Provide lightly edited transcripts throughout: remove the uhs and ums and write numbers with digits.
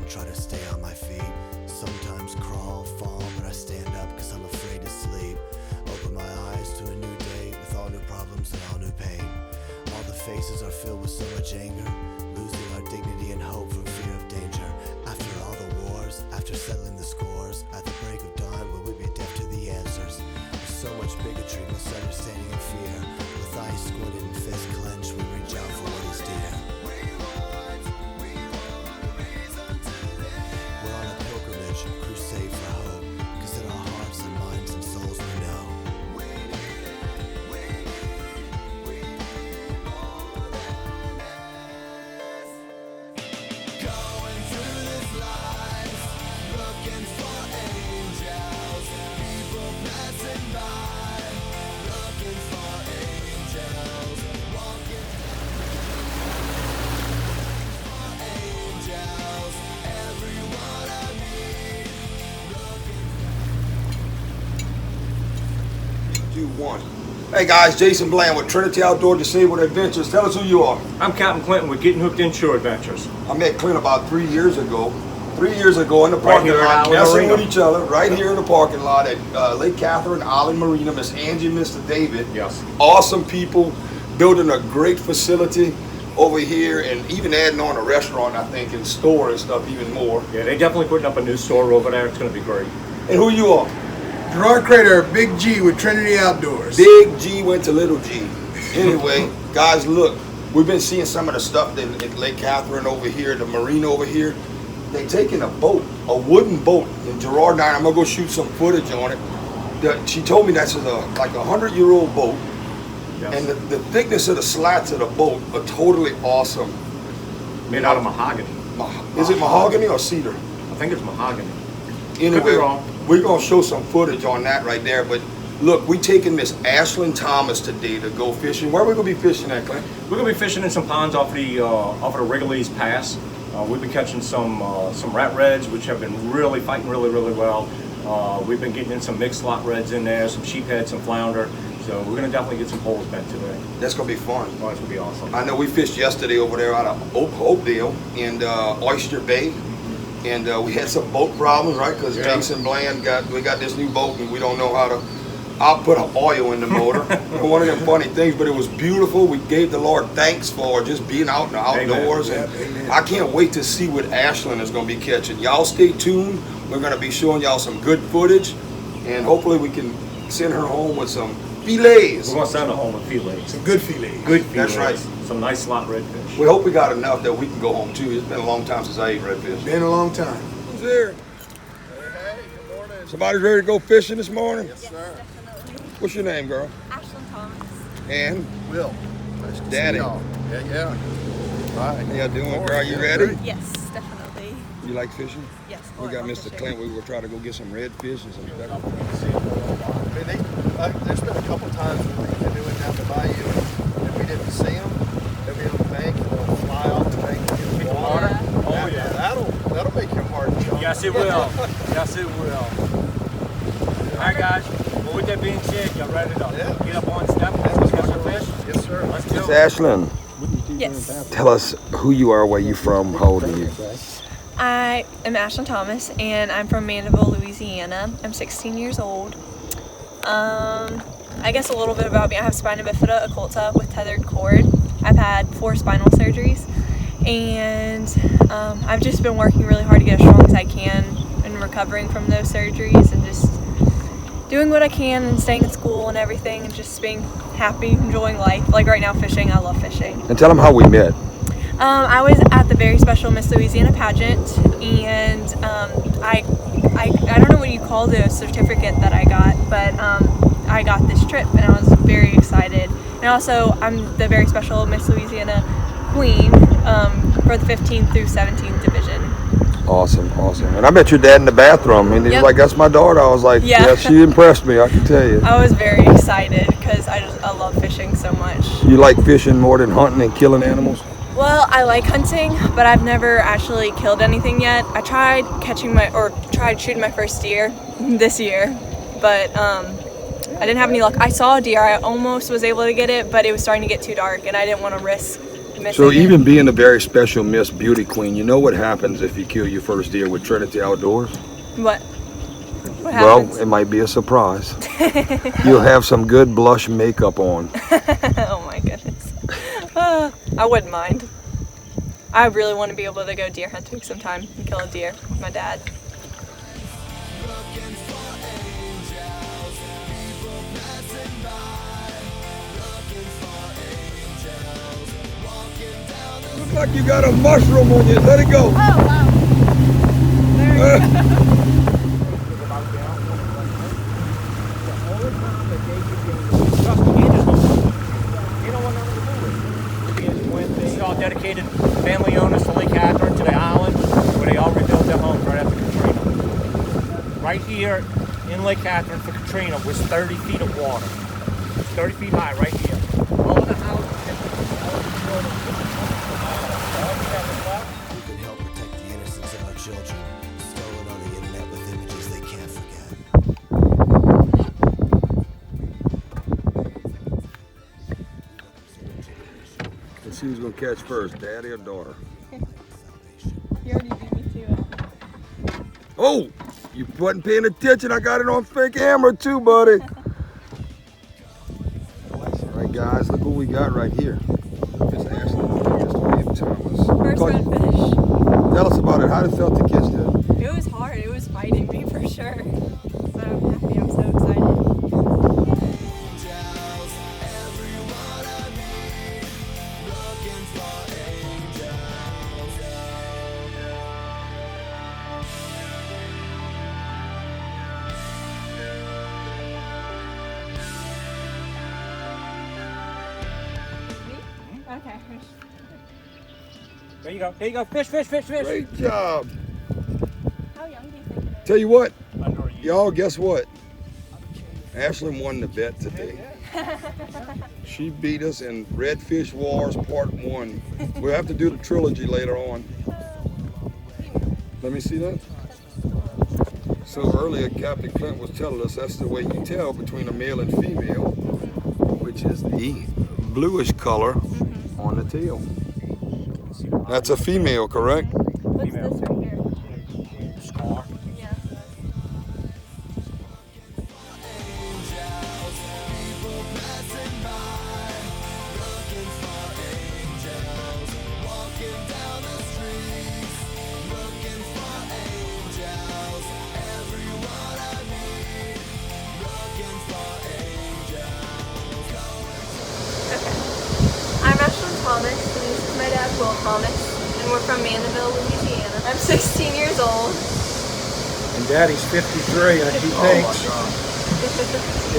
try to stay on my feet. Sometimes crawl, fall, but I stand up cause I'm afraid to sleep. Open my eyes to a new day with all new problems and all new pain. All the faces are filled with so much anger, losing our dignity and hope from fear of danger. After all the wars, after settling the scores, at the break of dawn will we be deaf to the answers. There's so much bigotry, misunderstanding and fear. With eyes squinted and fists clenched, we reach out for what is dear. We're on a pilgrimage, crusade for hope, cause in our hearts and minds and souls we know. Going through this life, looking for angels, people passing by, looking for angels, walking for angels, everyone I meet, looking. 2, 1. Hey guys, Jason Bland with Trinity Outdoor Disabled Adventures. Tell us who you are. I'm Captain Clinton with Getting Hooked Inshore Adventures. I met Clint about 3 years ago. 3 years ago in the parking here at lot, Island messing Marina. with each other, right here in the parking lot at Lake Catherine, Island Marina. Miss Angie, Mr. David. Yes. Awesome people, building a great facility over here, and even adding on a restaurant, I think, and store and stuff even more. Yeah, they definitely putting up a new store over there. It's going to be great. And who you are? Gerard Crater, Big G with Trinity Outdoors. Big G went to little G. Anyway, guys, look, we've been seeing some of the stuff at Lake Catherine over here, the marina over here. They taking a boat, a wooden boat, and Gerard and I'm gonna go shoot some footage on it. She told me that's like a 100-year-old boat, Yes. and the thickness of the slats of the boat are totally awesome. Made out of mahogany. Is it mahogany or cedar? I think it's mahogany. Anyway, wrong. we're gonna show some footage on that right there. But look, we taking Miss Ashlyn Thomas today to go fishing. Where are we gonna be fishing at, Clint? We're going to be fishing in some ponds off of the Wrigley's Pass. We've been catching some rat reds, which have been really fighting really well. We've been getting in some mixed slot reds in there, some sheephead, some flounder. So we're going to definitely get some poles bent today. That's gonna be fun. Oh, it's going to be awesome. I know we fished yesterday over there out of Oakdale and Oyster Bay, and we had some boat problems, right? Because Yeah. Jason Bland we got this new boat and we don't know how to output oil in the motor. One of them funny things, but it was beautiful. We gave the Lord thanks for just being out in the outdoors, Amen. and I can't wait to see what Ashlyn is gonna be catching. Y'all stay tuned. We're gonna be showing y'all some good footage, and hopefully we can send her home with some fillets. We're going to send her home with fillets. Some good feelings. Good fillets. That's right. Some nice slot redfish. We hope we got enough that we can go home too. It's been a long time since I ate redfish. Been a long time. Who's there? Hey, good morning. Somebody's ready to go fishing this morning? Yes, sir. What's your name, girl? Ashlyn Thomas. And Will. Nice to Daddy. see y'all. Yeah. All right. how y'all doing, Morning. girl? You Yeah, ready? great. Yes, definitely. You like fishing? Yes. We got love Mr. fishing. Clint. We will try to go get some redfish and some I pepper. mean, there's been a couple times when we've been doing down the bayou and we didn't see them. They'll be on the bank and they'll fly off the bank and get in the water. Oh, yeah. That'll make your heart jump. Yes, it will. Yes, it will. All right, guys. Well, with that being said, y'all ready to get up on step? Let's catch some fish? Yes, sir. Let's do Miss it. Ashlyn, Yes. tell us who you are, where you from, how old are you? I am Ashlyn Thomas, and I'm from Mandeville, Louisiana. I'm 16 years old. I guess a little bit about me. I have spina bifida occulta with tethered cord. I've had 4 spinal surgeries, and I've just been working really hard to get as strong as I can and recovering from those surgeries, and just doing what I can and staying in school and everything, and just being happy, enjoying life. Like right now, fishing. I love fishing. And tell them how we met. I was at the very special Miss Louisiana pageant, and I don't know what you call the certificate that I got, but I got this trip, and I was very excited. And also, I'm the very special Miss Louisiana Queen for the 15th through 17th division. Awesome. And I met your dad in the bathroom, and he was Yep. like, "That's my daughter." I was like, Yeah. "Yeah, she impressed me. I can tell you." I was very excited because I love fishing so much. You like fishing more than hunting and killing animals? Well, I like hunting, but I've never actually killed anything yet. I tried shooting my first deer this year, but I didn't have any luck. I saw a deer. I almost was able to get it, but it was starting to get too dark, and I didn't want to risk missing So it. even being a very special Miss Beauty Queen, you know what happens if you kill your first deer with Trinity Outdoors? What Well, happens? it might be a surprise. You'll have some good blush makeup on. Oh my goodness. I wouldn't mind. I really want to be able to go deer hunting sometime and kill a deer with my dad. Looks like you got a mushroom on you. Let it go. Oh wow. There you go. They all dedicated family owners to Lake Catherine, to the island, where they all rebuilt their homes right after Katrina. Right here in Lake Catherine for Katrina was 30 feet of water. 30 feet high right here. All of the houses We can help protect the innocence of our children, stolen on the internet with images they can't forget. Let's see who's gonna catch first, daddy or daughter. You already beat me to it. Oh, you wasn't paying attention. I got it on fake camera too, buddy. All right, guys, look what we got right here. Miss Ashlyn, Mr. William Thomas. First redfish. Tell us about it. How did it felt to catch that? It was hard. It was fighting me for sure. But I'm happy. I'm so excited. Okay. There you go. There you go. Fish, fish, fish, fish. Great job. How young do you think it is? Tell you what, Under a year. y'all, guess what? Ashlyn won the bet today. She beat us in Redfish Wars Part 1. We'll have to do the trilogy later on. Let me see that. So earlier, Captain Clint was telling us that's the way you tell between a male and female, which is the bluish color on the tail. That's a female, correct? What's Female. this right here? Scar. Yeah. I'm Ashlyn Thomas, and this is my dad, Will Thomas, and we're from Mandeville, Louisiana. I'm 16 years old. And Daddy's 53, and he thinks.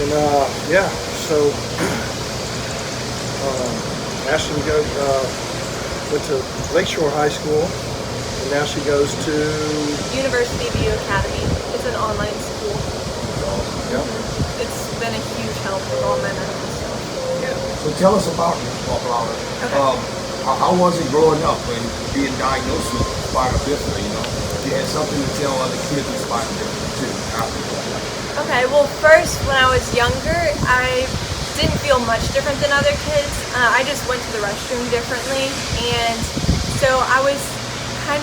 And yeah, so Ashlyn went to Lakeshore High School, and now she goes to. University View Academy. It's an online school. Yep. It's been a huge help with all my medical stuff. So tell us about it, Laura. How was it growing up and being diagnosed with spinal bifida? You know, you had something to tell other kids with spinal bifida too. Okay, well first when I was younger, I didn't feel much different than other kids. I just went to the restroom differently, and so I was I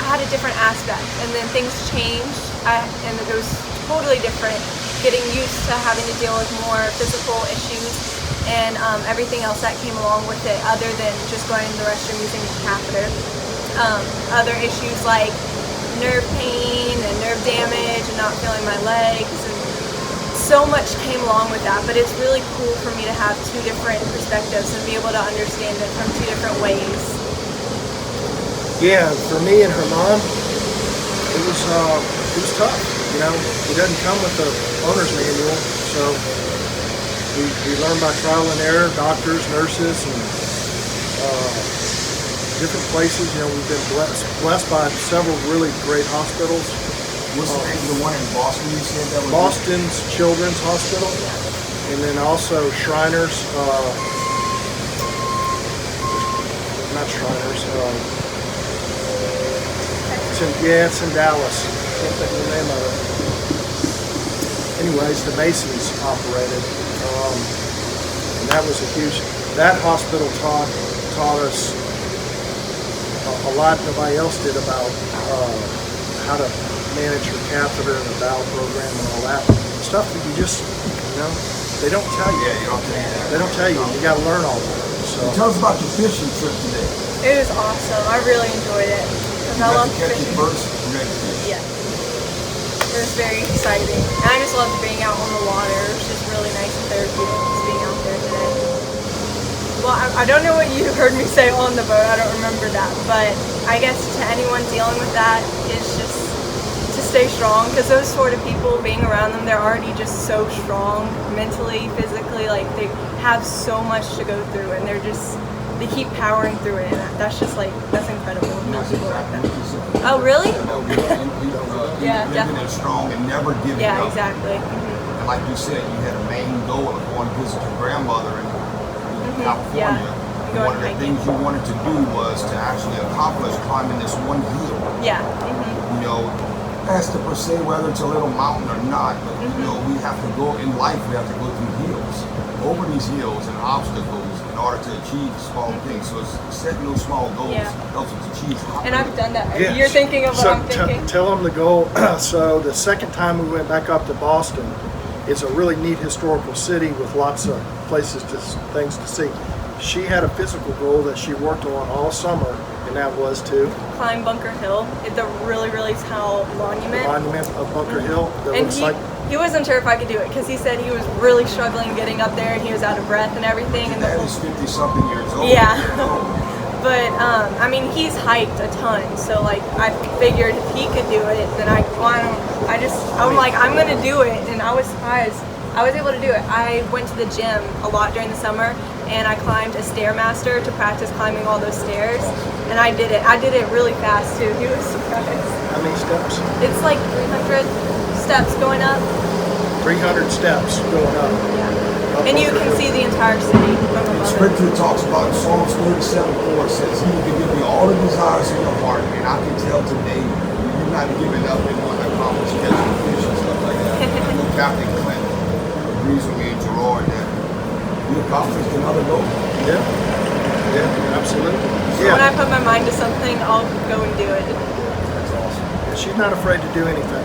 had a different aspect, and then things changed, and it was totally different, getting used to having to deal with more physical issues and everything else that came along with it, other than just going to the restroom using a catheter. Other issues like nerve pain and nerve damage and not feeling my legs, and so much came along with that. But it's really cool for me to have two different perspectives and be able to understand it from two different ways. Yeah, for me and her mom, it was tough. You know, it doesn't come with the owner's manual, so we learn by trial and error. Doctors, nurses, and different places. You know, we've been blessed by several really great hospitals. What's the name of the one in Boston you said that was? Boston's Children's Hospital, and then also Shriners. Not Shriners. It's in Dallas. Can't think of the name of it. Anyways, the Masons operated, and that was a huge. That hospital taught taught us a lot nobody else did about how to manage your catheter and the valve program and all that stuff that you just, they don't tell you. Yeah, you don't tell you that. They don't tell you. You got to learn all that. So Tell us about your fishing trip today. It was awesome. I really enjoyed it. Because I love catch fishing. your first red fish. Yeah. It was very exciting. And I just loved being out on the water. It was just really nice and therapeutic just being out there today. Well, I don't know what you heard me say on the boat. I don't remember that. But I guess to anyone dealing with that, it's just to stay strong. Because those sort of people, being around them, they're already just so strong mentally, physically. Like, they have so much to go through. And they keep powering through it. And that's just like, that's incredible. That's People like exactly that. what you said. Oh, really? Yeah, Yeah, living it strong and never giving Yeah, up. exactly. And like you said, you had a main goal of going to visit your grandmother in California. Yeah. And one of the things you wanted to do was to actually accomplish climbing this one hill. Yeah. You know, as to per se, whether it's a little mountain or not, but you know, we have to go in life. We have to go through hills, over these hills and obstacles in order to achieve small things. So it's setting those small goals helps us achieve. And I've done that. Yeah. You're thinking of what I'm thinking. Tell them the goal. So the second time we went back up to Boston, it's a really neat historical city with lots of things to see. She had a physical goal that she worked on all summer, and that was to Climb Bunker Hill, the really, really tall monument. the monument of Bunker Hill. That And looks like he wasn't sure if I could do it because he said he was really struggling getting up there and he was out of breath and everything. Your And the dad whole, is 50-something years old. Yeah. But I mean, he's hiked a ton, so like I figured if he could do it, then I'm like, I'm gonna do it, and I was surprised. I was able to do it. I went to the gym a lot during the summer, and I climbed a Stairmaster to practice climbing all those stairs, and I did it. I did it really fast too. He was surprised. how many steps? It's like 300 steps going up. 300 steps going up. Yeah. And you can see the entire city from above it. Scripture talks about Psalms 37:4 says, "He can give you all the desires of your heart." And I can tell today you're not giving up and want to accomplish catching fish and stuff like that. I know Captain Clint agrees with me and Gerard that you accomplished another goal. Yeah, absolutely. When I Yeah, put my mind to something, I'll go and do it. That's awesome. she's not afraid to do anything.